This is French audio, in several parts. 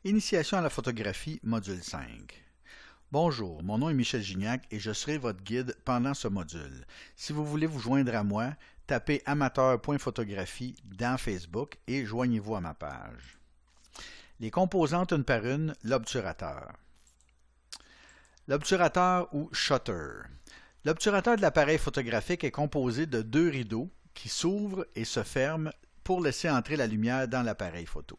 Initiation à la photographie, module 5. Bonjour, mon nom est Michel Gignac et je serai votre guide pendant ce module. Si vous voulez vous joindre à moi, tapez amateur.photographie dans Facebook et joignez-vous à ma page. Les composantes une par une, l'obturateur. L'obturateur ou shutter. L'obturateur de l'appareil photographique est composé de deux rideaux qui s'ouvrent et se ferment pour laisser entrer la lumière dans l'appareil photo.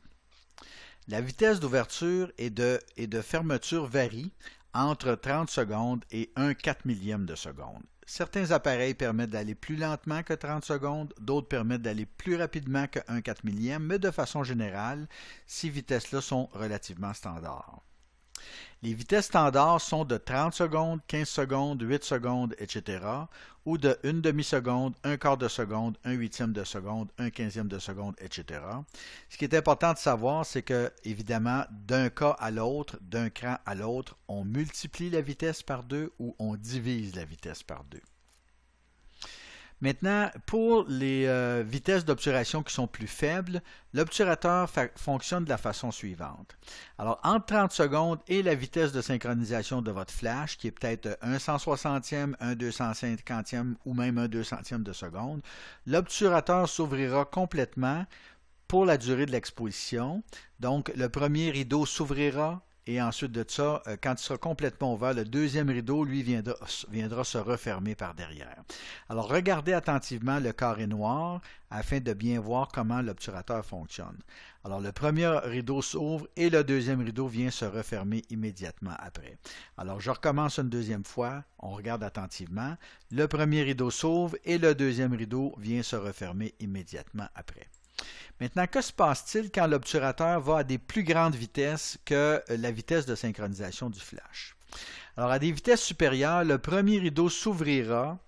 La vitesse d'ouverture et de fermeture varie entre 30 secondes et 1/4 millième de seconde. Certains appareils permettent d'aller plus lentement que 30 secondes, d'autres permettent d'aller plus rapidement que 1/4 millième, mais de façon générale, ces vitesses-là sont relativement standards. Les vitesses standards sont de 30 secondes, 15 secondes, 8 secondes, etc., ou de 1 demi-seconde, 1/4 de seconde, 1/8 de seconde, 1/15 de seconde, etc. Ce qui est important de savoir, c'est que, évidemment, d'un cas à l'autre, d'un cran à l'autre, on multiplie la vitesse par 2 ou on divise la vitesse par 2. Maintenant, pour les vitesses d'obturation qui sont plus faibles, l'obturateur fonctionne de la façon suivante. Alors, entre 30 secondes et la vitesse de synchronisation de votre flash, qui est peut-être 1 160e, 1 250e ou même 1 200e de seconde, l'obturateur s'ouvrira complètement pour la durée de l'exposition. Donc, le premier rideau s'ouvrira. Et ensuite de ça, quand il sera complètement ouvert, le deuxième rideau, lui, viendra se refermer par derrière. Alors, regardez attentivement le carré noir afin de bien voir comment l'obturateur fonctionne. Alors, le premier rideau s'ouvre et le deuxième rideau vient se refermer immédiatement après. Alors, je recommence une deuxième fois. On regarde attentivement. Le premier rideau s'ouvre et le deuxième rideau vient se refermer immédiatement après. Maintenant, que se passe-t-il quand l'obturateur va à des plus grandes vitesses que la vitesse de synchronisation du flash? Alors, à des vitesses supérieures, le premier rideau s'ouvrira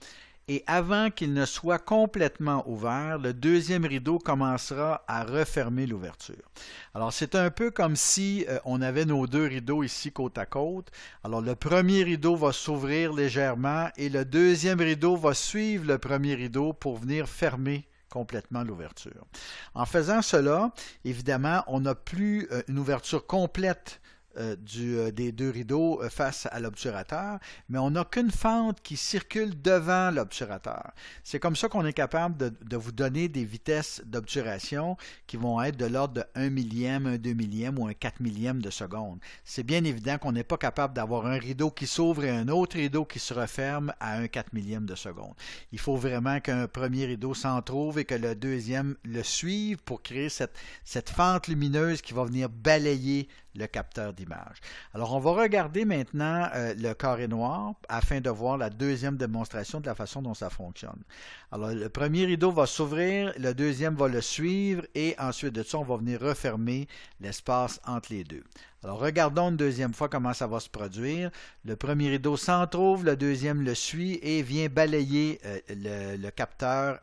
et avant qu'il ne soit complètement ouvert, le deuxième rideau commencera à refermer l'ouverture. Alors, c'est un peu comme si on avait nos deux rideaux ici côte à côte. Alors, le premier rideau va s'ouvrir légèrement et le deuxième rideau va suivre le premier rideau pour venir fermer complètement l'ouverture. En faisant cela, évidemment, on n'a plus une ouverture complète des deux rideaux face à l'obturateur, mais on n'a qu'une fente qui circule devant l'obturateur. C'est comme ça qu'on est capable de vous donner des vitesses d'obturation qui vont être de l'ordre de 1 millième, 1 2 millième ou 1/4 millième de seconde. C'est bien évident qu'on n'est pas capable d'avoir un rideau qui s'ouvre et un autre rideau qui se referme à 1/4 millième de seconde. Il faut vraiment qu'un premier rideau s'entr'ouvre et que le deuxième le suive pour créer cette fente lumineuse qui va venir balayer le capteur d'image. Alors, on va regarder maintenant le carré noir afin de voir la deuxième démonstration de la façon dont ça fonctionne. Alors, le premier rideau va s'ouvrir, le deuxième va le suivre et ensuite de ça, on va venir refermer l'espace entre les deux. Alors, regardons une deuxième fois comment ça va se produire. Le premier rideau s'entrouvre, le deuxième le suit et vient balayer le capteur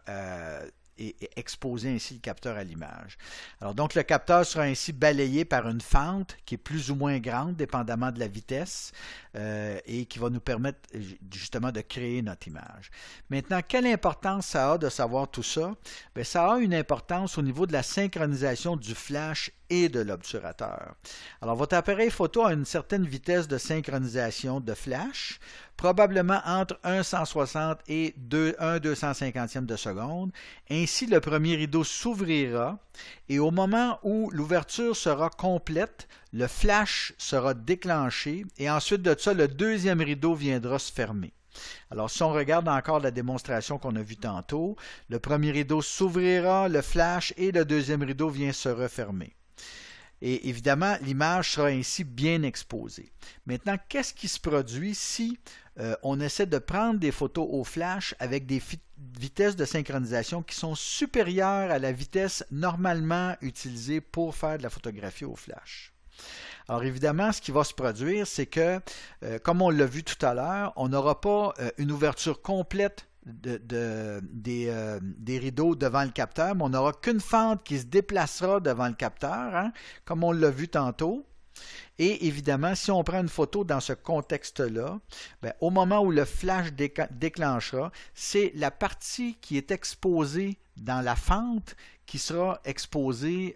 et exposer ainsi le capteur à l'image. Alors donc le capteur sera ainsi balayé par une fente qui est plus ou moins grande, dépendamment de la vitesse, et qui va nous permettre justement de créer notre image. Maintenant, quelle importance ça a de savoir tout ça? Bien, ça a une importance au niveau de la synchronisation du flash et de l'obturateur. Alors, votre appareil photo a une certaine vitesse de synchronisation de flash, probablement entre 1 160 et 1 250e de seconde. Ainsi, le premier rideau s'ouvrira et au moment où l'ouverture sera complète, le flash sera déclenché et ensuite de ça, le deuxième rideau viendra se fermer. Alors, si on regarde encore la démonstration qu'on a vue tantôt, le premier rideau s'ouvrira, le flash et le deuxième rideau vient se refermer. Et évidemment, l'image sera ainsi bien exposée. Maintenant, qu'est-ce qui se produit si on essaie de prendre des photos au flash avec des vitesses de synchronisation qui sont supérieures à la vitesse normalement utilisée pour faire de la photographie au flash? Alors évidemment, ce qui va se produire, c'est que, comme on l'a vu tout à l'heure, on n'aura pas une ouverture complète des rideaux devant le capteur, mais on n'aura qu'une fente qui se déplacera devant le capteur, hein, comme on l'a vu tantôt. Et évidemment, si on prend une photo dans ce contexte-là, au moment où le flash déclenchera, c'est la partie qui est exposée dans la fente qui sera exposée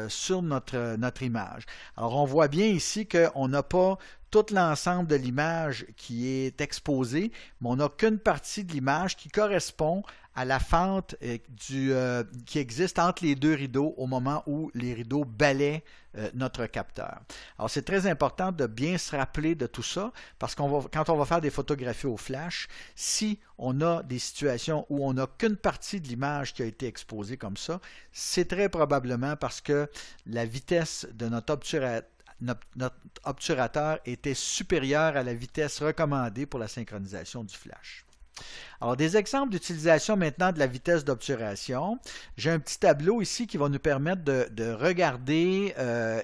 sur notre image. Alors, on voit bien ici qu'on n'a pas tout l'ensemble de l'image qui est exposé, mais on n'a qu'une partie de l'image qui correspond à la fente qui existe entre les deux rideaux au moment où les rideaux balaient notre capteur. Alors, c'est très important de bien se rappeler de tout ça parce quand on va faire des photographies au flash, si on a des situations où on n'a qu'une partie de l'image qui a été exposée comme ça, c'est très probablement parce que la vitesse de notre obturateur était supérieure à la vitesse recommandée pour la synchronisation du flash. Alors, des exemples d'utilisation maintenant de la vitesse d'obturation. J'ai un petit tableau ici qui va nous permettre de regarder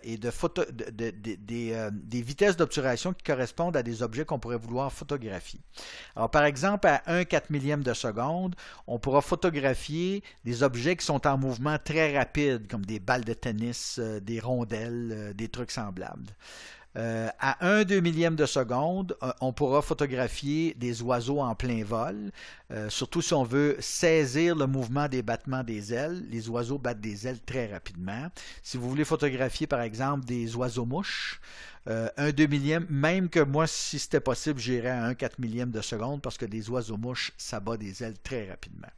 des vitesses d'obturation qui correspondent à des objets qu'on pourrait vouloir photographier. Alors, par exemple, à 1/4 de seconde, on pourra photographier des objets qui sont en mouvement très rapide, comme des balles de tennis, des rondelles, des trucs semblables. À 1/2 de seconde, on pourra photographier des oiseaux en plein vol, surtout si on veut saisir le mouvement des battements des ailes. Les oiseaux battent des ailes très rapidement. Si vous voulez photographier, par exemple, des oiseaux-mouches, 1/2, même que moi, si c'était possible, j'irais à 1/4 de seconde parce que des oiseaux-mouches, ça bat des ailes très rapidement.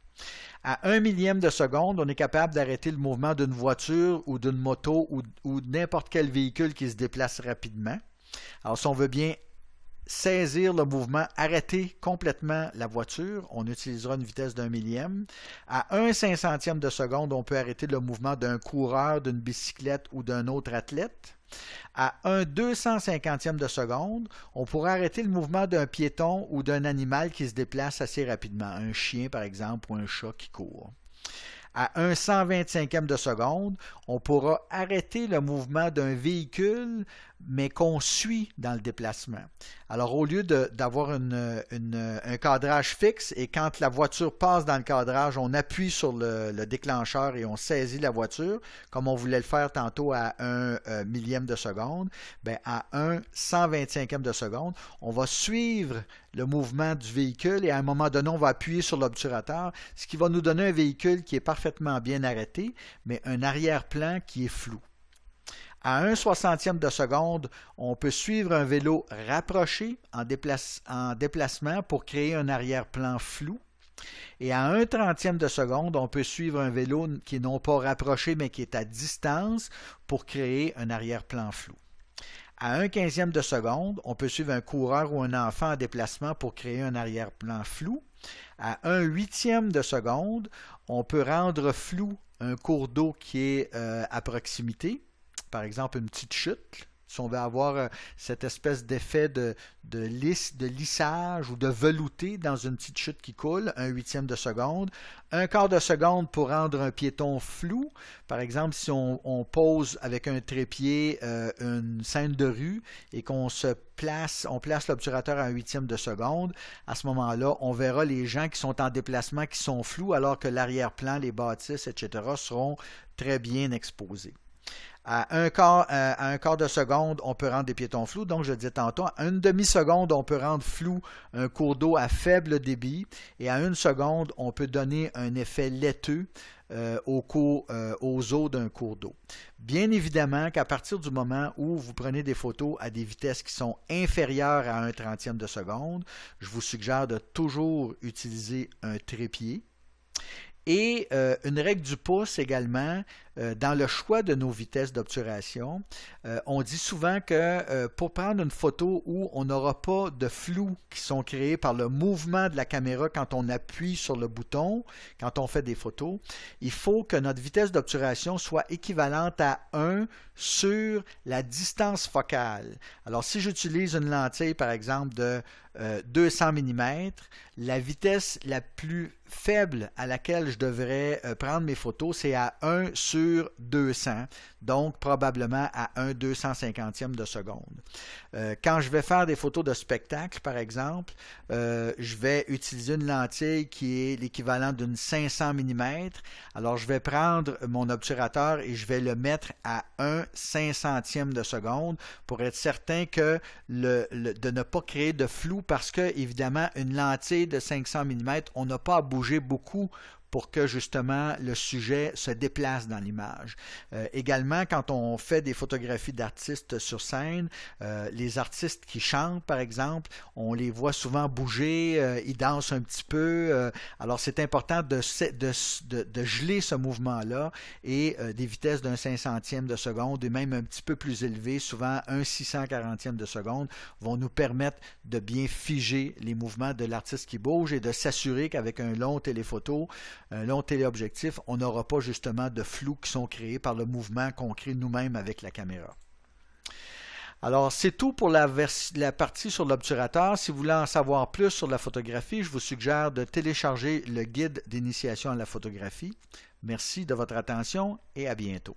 À 1 millième de seconde, on est capable d'arrêter le mouvement d'une voiture ou d'une moto ou n'importe quel véhicule qui se déplace rapidement. Alors, si on veut bien saisir le mouvement, arrêter complètement la voiture, on utilisera une vitesse d'1 millième. À 1/500 de seconde, on peut arrêter le mouvement d'un coureur, d'une bicyclette ou d'un autre athlète. À 1/250 de seconde, on pourra arrêter le mouvement d'un piéton ou d'un animal qui se déplace assez rapidement, un chien par exemple ou un chat qui court. À 1/125 de seconde, on pourra arrêter le mouvement d'un véhicule, mais qu'on suit dans le déplacement. Alors, au lieu d'avoir un cadrage fixe et quand la voiture passe dans le cadrage, on appuie sur le déclencheur et on saisit la voiture, comme on voulait le faire tantôt à 1 millième de seconde, à 1/125 de seconde, on va suivre le mouvement du véhicule et à un moment donné, on va appuyer sur l'obturateur, ce qui va nous donner un véhicule qui est parfaitement bien arrêté, mais un arrière-plan qui est flou. À 1/60 de seconde, on peut suivre un vélo rapproché en déplacement pour créer un arrière-plan flou. Et à 1/30 de seconde, on peut suivre un vélo qui n'est non pas rapproché, mais qui est à distance pour créer un arrière-plan flou. À 1/15 de seconde, on peut suivre un coureur ou un enfant en déplacement pour créer un arrière-plan flou. À 1/8 de seconde, on peut rendre flou un cours d'eau qui est à proximité. Par exemple, une petite chute. Si on veut avoir cette espèce d'effet de lissage ou de velouté dans une petite chute qui coule, 1/8 de seconde. 1/4 de seconde pour rendre un piéton flou. Par exemple, si on pose avec un trépied une scène de rue et qu'on place l'obturateur à 1/8 de seconde, à ce moment-là, on verra les gens qui sont en déplacement qui sont flous alors que l'arrière-plan, les bâtisses, etc. seront très bien exposés. À un quart de seconde, on peut rendre des piétons flous. Donc, je le disais tantôt, à 1/2 seconde, on peut rendre flou un cours d'eau à faible débit. Et à 1 seconde, on peut donner un effet laiteux aux eaux d'un cours d'eau. Bien évidemment qu'à partir du moment où vous prenez des photos à des vitesses qui sont inférieures à 1/30 de seconde, je vous suggère de toujours utiliser un trépied. Et une règle du pouce également, dans le choix de nos vitesses d'obturation, on dit souvent que pour prendre une photo où on n'aura pas de flou qui sont créés par le mouvement de la caméra quand on appuie sur le bouton, quand on fait des photos, il faut que notre vitesse d'obturation soit équivalente à 1 sur la distance focale. Alors si j'utilise une lentille par exemple de 200 mm, la vitesse la plus faible à laquelle je devrais prendre mes photos, c'est à 1 sur sur 200, donc probablement à 1/250e de seconde. Quand je vais faire des photos de spectacle, par exemple, je vais utiliser une lentille qui est l'équivalent d'une 500 mm. Alors, je vais prendre mon obturateur et je vais le mettre à 1/500e de seconde pour être certain que de ne pas créer de flou parce que, évidemment, une lentille de 500 mm, on n'a pas à bouger beaucoup pour que justement le sujet se déplace dans l'image. Également, quand on fait des photographies d'artistes sur scène, les artistes qui chantent, par exemple, on les voit souvent bouger, ils dansent un petit peu. Alors, c'est important de geler ce mouvement-là et des vitesses d'1/500e de seconde et même un petit peu plus élevées, souvent 1/640e de seconde, vont nous permettre de bien figer les mouvements de l'artiste qui bouge et de s'assurer qu'avec un long téléphoto, un long téléobjectif, on n'aura pas justement de flous qui sont créés par le mouvement qu'on crée nous-mêmes avec la caméra. Alors, c'est tout pour la partie sur l'obturateur. Si vous voulez en savoir plus sur la photographie, je vous suggère de télécharger le guide d'initiation à la photographie. Merci de votre attention et à bientôt.